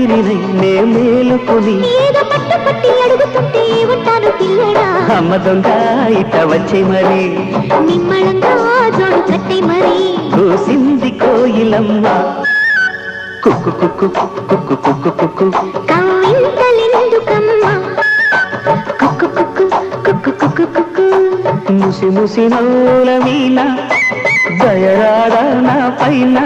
తీరినై నే మేలుకొని ఏదో పట్టు పట్టి అడుగుతుంటే ఉంటాను పిల్లడా అమ్మ దొంగ ఇట వచ్చే మరి నిమ్మళంగా జోడు కట్టే మరి కూసింది కోయిలమ్మ కుక్కు కుక్కు కుక్కు కుక్కు కుక్కు కవ్వింతలెందుకమ్మా కుక్కు కుక్కు కుక్కు కుక్కు కుక్కు ముసి ముసి నవ్వుల మీన దయరాడా నా పైన